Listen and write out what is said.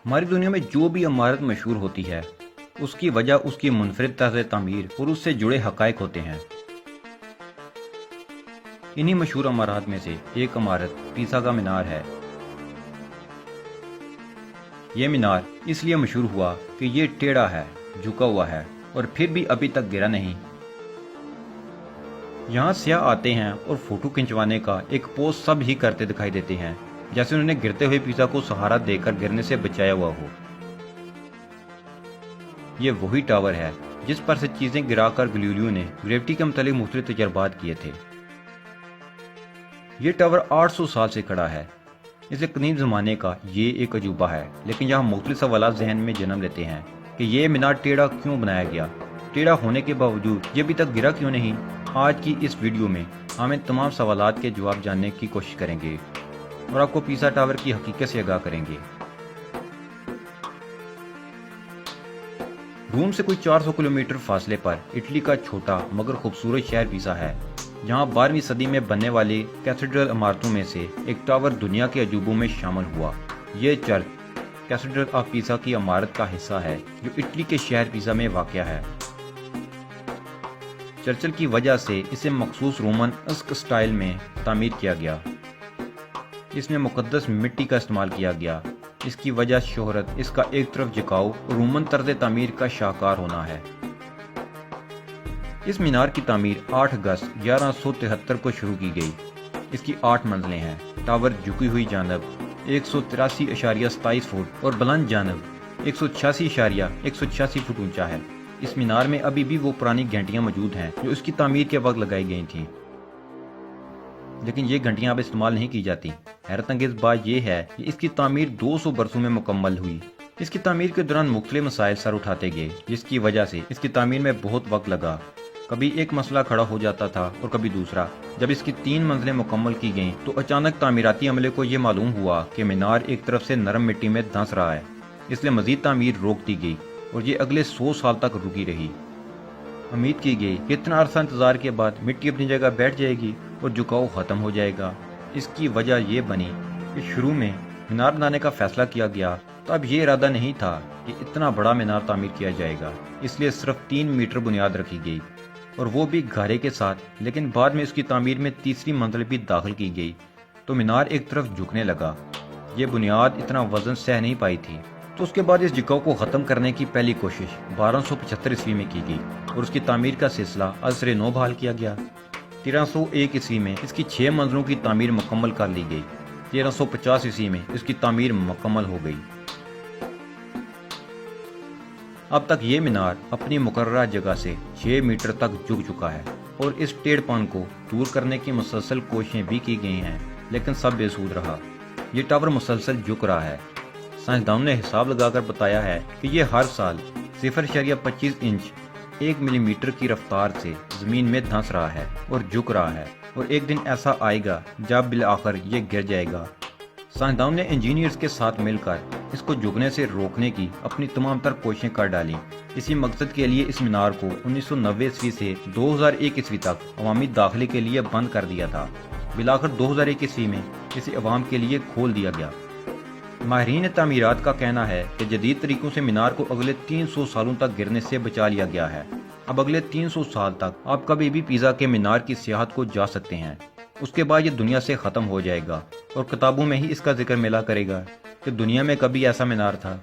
ہماری دنیا میں جو بھی عمارت مشہور ہوتی ہے اس کی وجہ اس کی منفرد طرز تعمیر اور اس سے جڑے حقائق ہوتے ہیں۔ انہی مشہور عمارات میں سے ایک عمارت پیسا کا مینار ہے۔ یہ مینار اس لیے مشہور ہوا کہ یہ ٹیڑھا ہے، جھکا ہوا ہے اور پھر بھی ابھی تک گرا نہیں۔ یہاں سیاح آتے ہیں اور فوٹو کھنچوانے کا ایک پوز سب ہی کرتے دکھائی دیتے ہیں، جیسے انہوں نے گرتے ہوئے پیسا کو سہارا دے کر گرنے سے بچایا ہوا ہو۔ یہ وہی ٹاور ہے جس پر سے چیزیں گرا کر گلیلیو نے گریوٹی کے متعلق مختلف تجربات کیے تھے۔ یہ ٹاور 800 سال سے کھڑا ہے۔ اسے قدیم زمانے کا یہ ایک عجوبہ ہے، لیکن یہاں مختلف سوالات ذہن میں جنم لیتے ہیں کہ یہ مینار ٹیڑھا کیوں بنایا گیا؟ ٹیڑھا ہونے کے باوجود یہ ابھی تک گرا کیوں نہیں؟ آج کی اس ویڈیو میں ہم ان تمام سوالات کے جواب جاننے کی کوشش کریں گے اور آپ کو پیسا ٹاور کی حقیقت سے آگاہ کریں گے۔ روم سے کوئی 400 کلومیٹر فاصلے پر اٹلی کا چھوٹا مگر خوبصورت شہر پیسا ہے، جہاں 12ویں صدی میں بننے والی کیتھیڈرل عمارتوں میں سے ایک ٹاور دنیا کے عجوبوں میں شامل ہوا۔ یہ چرچ کیتھیڈرل آف پیسا کی عمارت کا حصہ ہے جو اٹلی کے شہر پیسا میں واقع ہے۔ چرچل کی وجہ سے اسے مخصوص رومن اسک سٹائل میں تعمیر کیا گیا۔ اس میں مقدس مٹی کا استعمال کیا گیا۔ اس کی وجہ شہرت اس کا ایک طرف جھکاؤ اور رومن طرز تعمیر کا شاہکار ہونا ہے۔ اس مینار کی تعمیر 8 اگست 1173 کو شروع کی گئی۔ اس کی 8 منزلیں ہیں۔ ٹاور جھکی ہوئی جانب 183.27 فٹ اور بلند جانب 186.186 فٹ اونچا ہے۔ اس مینار میں ابھی بھی وہ پرانی گھنٹیاں موجود ہیں جو اس کی تعمیر کے وقت لگائی گئی تھیں، لیکن یہ گھنٹیاں اب استعمال نہیں کی جاتی۔ حیرت انگیز بات یہ ہے کہ اس کی تعمیر 200 برسوں میں مکمل ہوئی۔ اس کی تعمیر کے دوران مختلف مسائل سر اٹھاتے گئے، جس کی وجہ سے اس کی تعمیر میں بہت وقت لگا۔ کبھی ایک مسئلہ کھڑا ہو جاتا تھا اور کبھی دوسرا۔ جب اس کی 3 منزلیں مکمل کی گئیں تو اچانک تعمیراتی عملے کو یہ معلوم ہوا کہ مینار ایک طرف سے نرم مٹی میں دھنس رہا ہے، اس لیے مزید تعمیر روک دی گئی اور یہ اگلے 100 سال تک رکی رہی۔ امید کی گئی کہ اتنا عرصہ انتظار کے بعد مٹی اپنی جگہ بیٹھ جائے گی اور جھکاؤ ختم ہو جائے گا۔ اس کی وجہ یہ بنی کہ شروع میں مینار بنانے کا فیصلہ کیا گیا تو اب یہ ارادہ نہیں تھا کہ اتنا بڑا مینار تعمیر کیا جائے گا، اس لیے صرف 3 میٹر بنیاد رکھی گئی اور وہ بھی گہرے کے ساتھ۔ لیکن بعد میں اس کی تعمیر میں تیسری منزل بھی داخل کی گئی تو مینار ایک طرف جھکنے لگا۔ یہ بنیاد اتنا وزن سہ نہیں پائی تھی، تو اس کے بعد اس جھکاؤ کو ختم کرنے کی پہلی کوشش 1275 عیسوی میں کی گئی اور اس کی تعمیر کا سلسلہ عصر نو بحال کیا گیا۔ 1301 عیسوی میں اس کی 6 منزلوں کی تعمیر مکمل کر لی گئی۔ 1350 عیسوی میں اس کی تعمیر مکمل ہو گئی۔ اب تک یہ مینار اپنی مقررہ جگہ سے 6 میٹر تک جھک چکا ہے اور اس ٹیڑھ پن کو دور کرنے کی مسلسل کوششیں بھی کی گئی ہیں، لیکن سب بے سود رہا۔ یہ ٹاور مسلسل جھک رہا ہے۔ سائنسدانوں نے حساب لگا کر بتایا ہے کہ یہ ہر سال 0.25 انچ 1 ملی میٹر کی رفتار سے زمین میں دھنس رہا ہے اور جھک رہا ہے، اور ایک دن ایسا آئے گا جب بالآخر یہ گر جائے گا۔ سائنسدانوں نے انجینئرز کے ساتھ مل کر اس کو جھکنے سے روکنے کی اپنی تمام تر کوششیں کر ڈالیں۔ اسی مقصد کے لیے اس مینار کو 1990 عیسوی سے 2001 عیسوی تک عوامی داخلے کے لیے بند کر دیا تھا۔ بالآخر 2001 عیسوی میں اسے عوام کے لیے کھول دیا گیا۔ ماہرین تعمیرات کا کہنا ہے کہ جدید طریقوں سے مینار کو اگلے 300 سالوں تک گرنے سے بچا لیا گیا ہے۔ اب اگلے 300 سال تک آپ کبھی بھی پیسا کے مینار کی سیاحت کو جا سکتے ہیں۔ اس کے بعد یہ دنیا سے ختم ہو جائے گا اور کتابوں میں ہی اس کا ذکر ملا کرے گا کہ دنیا میں کبھی ایسا مینار تھا۔